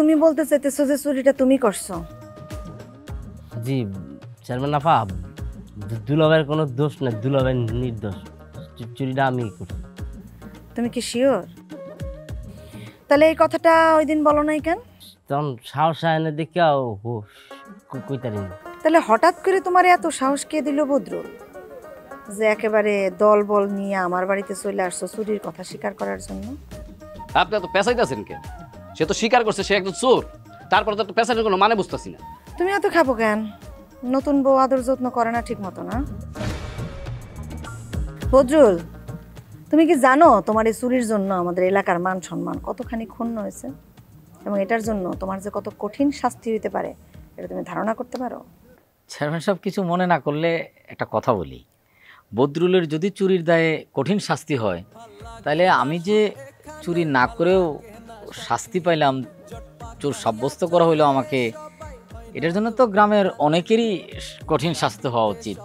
তুমি বলতে চাইতেছো যে চুরিটা তুমি করছো? জি চেয়ারম্যান আপা, দুলাভাইয়ের কোনো দোষ নেই, দুলাভাই নির্দোষ। চুরিটা আমি করছি। তুমি কি শিওর? তাহলে এই কথাটা ওই দিন বলো নাই কেন? তখন সাহস আয়নে দেখে কইতারি না। তাহলে হঠাৎ করে তোমার এত সাহস কে দিল বদরুল, যে একেবারে দল বল নিয়ে আমার বাড়িতে চলে আসছো চুরির কথা স্বীকার করার জন্য? আপনি এত পেঁচাইতেছেন কেন? সে তো স্বীকার করছে সে একজন চোর, তারপরে তো পেঁচানোর কোনো মানে বুঝতেছি না। তুমি এত খাবো কেন? নতুন বউ আদর যত্ন করে না ঠিক মতো না? বদরুল, তুমি কি জানো তোমার এই চুরির জন্য আমাদের এলাকার মান সম্মান কতখানি ক্ষুণ্ণ হয়েছে, এবং এটার জন্য তোমার যে কত কঠিন শাস্তি হইতে পারে এটা তুমি ধারণা করতে পারো? চেয়ারম্যান সাহেব কিছু মনে না করলে একটা কথা বলি। বদরুলের যদি চুরির দায়ে কঠিন শাস্তি হয়, তাহলে আমি যে চুরি না করেও শাস্তি পাইলাম, চোর সাব্যস্ত করা হইলো আমাকে, এটার জন্য তো গ্রামের অনেকেরই কঠিন শাস্তি হওয়া উচিত।